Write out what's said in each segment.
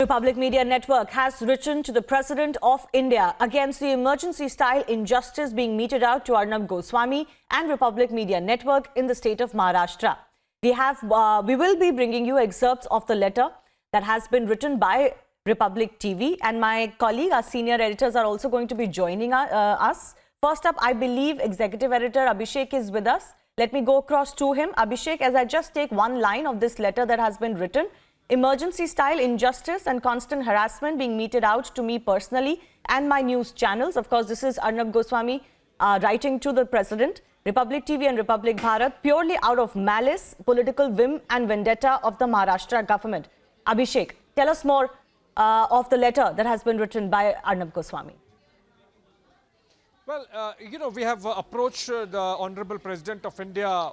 Republic Media Network has written to the President of India against the emergency-style injustice being meted out to Arnab Goswami and Republic Media Network in the state of Maharashtra. We will be bringing you excerpts of the letter that has been written by Republic TV, and my colleague, our senior editors, are also going to be joining us. First up, I believe Executive Editor Abhishek is with us. Let me go across to him. Abhishek, as I just take one line of this letter that has been written, emergency-style injustice and constant harassment being meted out to me personally and my news channels. Of course, this is Arnab Goswami writing to the President. Republic TV and Republic Bharat, purely out of malice, political whim and vendetta of the Maharashtra government. Abhishek, tell us more of the letter that has been written by Arnab Goswami. Well, we have approached the Honorable President of India,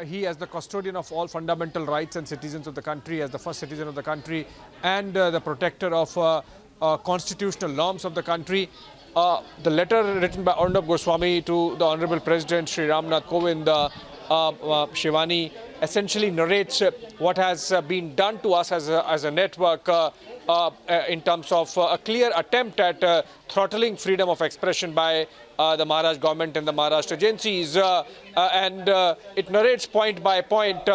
he as the custodian of all fundamental rights and citizens of the country, as the first citizen of the country, and the protector of constitutional norms of the country. The letter written by Arnab Goswami to the Honorable President Shri Ramnath Kovind, Shivani, essentially narrates what has been done to us as a network in terms of a clear attempt at throttling freedom of expression by the Maharashtra government and the Maharashtra agencies. It narrates point by point,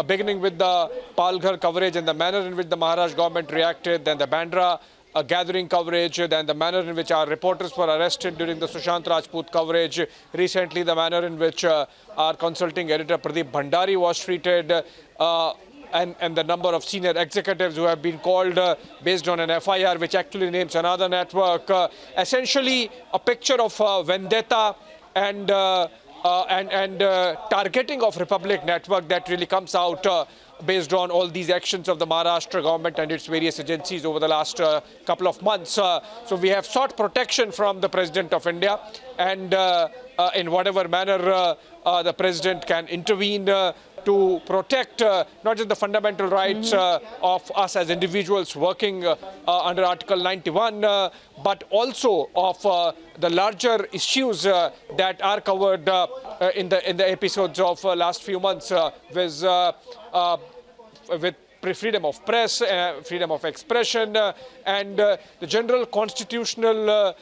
beginning with the Palghar coverage and the manner in which the Maharashtra government reacted, then the Bandra gathering coverage, then the manner in which our reporters were arrested during the Sushant Rajput coverage, recently the manner in which our consulting editor Pradeep Bhandari was treated, and the number of senior executives who have been called based on an FIR which actually names another network. Essentially a picture of vendetta and targeting of Republic Network that really comes out based on all these actions of the Maharashtra government and its various agencies over the last couple of months. So we have sought protection from the President of India, and in whatever manner the President can intervene to protect not just the fundamental rights of us as individuals working under Article 91, but also of the larger issues that are covered in the episodes of last few months with freedom of press, freedom of expression, and the general constitutional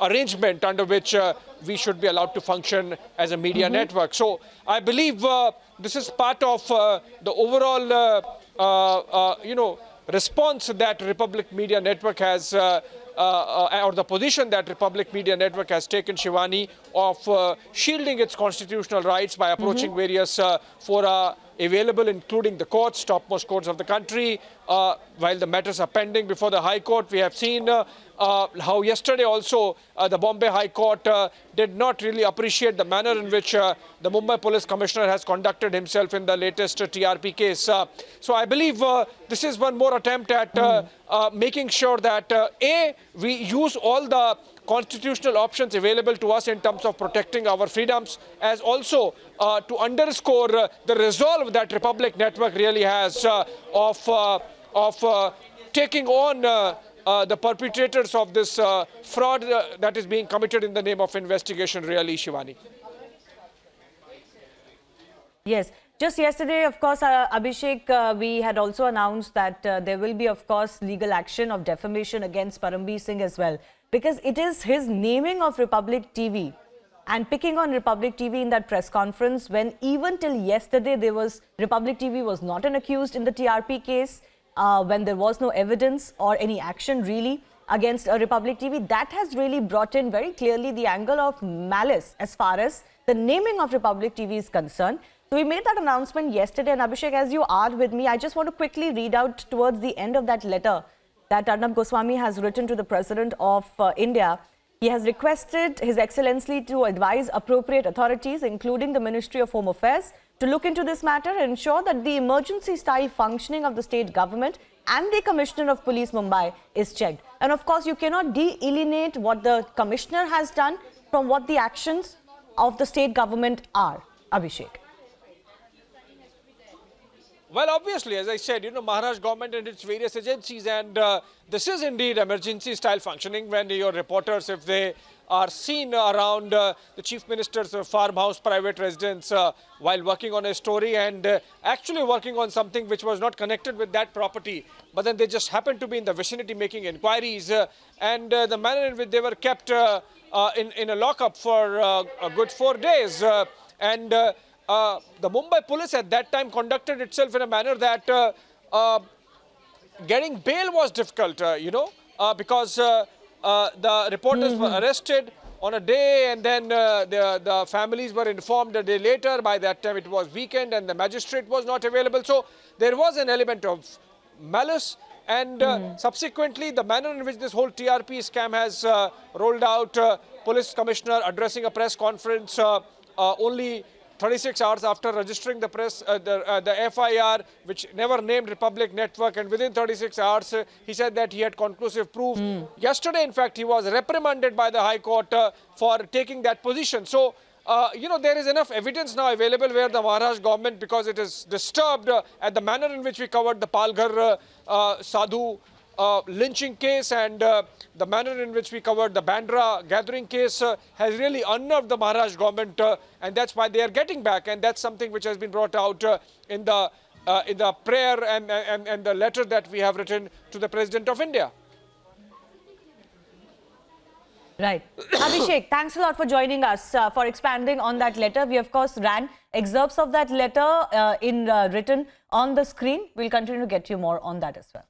arrangement under which we should be allowed to function as a media network. So I believe this is part of the overall, response that Republic Media Network has, or the position that Republic Media Network has taken, Shivani, of shielding its constitutional rights by approaching various fora available, including the courts, topmost courts of the country. While the matters are pending before the High Court, we have seen how yesterday also the Bombay High Court did not really appreciate the manner in which the Mumbai Police Commissioner has conducted himself in the latest TRP case. So I believe this is one more attempt at making sure that we use all the constitutional options available to us in terms of protecting our freedoms, as also to underscore the resolve that Republic Network really has of taking on the perpetrators of this fraud that is being committed in the name of investigation, really, Shivani. Yes. Just yesterday, of course, Abhishek, we had also announced that there will be, of course, legal action of defamation against Parambir Singh as well, because it is his naming of Republic TV and picking on Republic TV in that press conference when even till yesterday Republic TV was not an accused in the TRP case, when there was no evidence or any action really against Republic TV. That has really brought in very clearly the angle of malice as far as the naming of Republic TV is concerned. So we made that announcement yesterday, and Abhishek, as you are with me, I just want to quickly read out towards the end of that letter that Arnab Goswami has written to the President of India. He has requested His Excellency to advise appropriate authorities, including the Ministry of Home Affairs, to look into this matter and ensure that the emergency-style functioning of the state government and the Commissioner of Police Mumbai is checked. And of course, you cannot delineate what the Commissioner has done from what the actions of the state government are. Abhishek. Well, obviously, as I said, Maharashtra government and its various agencies, and this is indeed emergency-style functioning when your reporters, if they are seen around the Chief Minister's farmhouse, private residence, while working on a story and actually working on something which was not connected with that property, but then they just happened to be in the vicinity making inquiries, and the manner in which they were kept in a lockup for a good 4 days, and the Mumbai police at that time conducted itself in a manner that getting bail was difficult, because the reporters were arrested on a day, and then the families were informed a day later. By that time it was weekend and the magistrate was not available. So there was an element of malice, and subsequently the manner in which this whole TRP scam has rolled out, police commissioner addressing a press conference only 36 hours after registering the the FIR, which never named Republic Network, and within 36 hours he said that he had conclusive proof. Yesterday, in fact, he was reprimanded by the High Court for taking that position. So, there is enough evidence now available where the Maharashtra government, because it is disturbed at the manner in which we covered the Palghar Sadhu lynching case, and the manner in which we covered the Bandra gathering case has really unnerved the Maharashtra government, and that's why they are getting back, and that's something which has been brought out in the prayer and the letter that we have written to the President of India. Right. Abhishek, thanks a lot for joining us, for expanding on that letter. We, of course, ran excerpts of that letter written on the screen. We'll continue to get you more on that as well.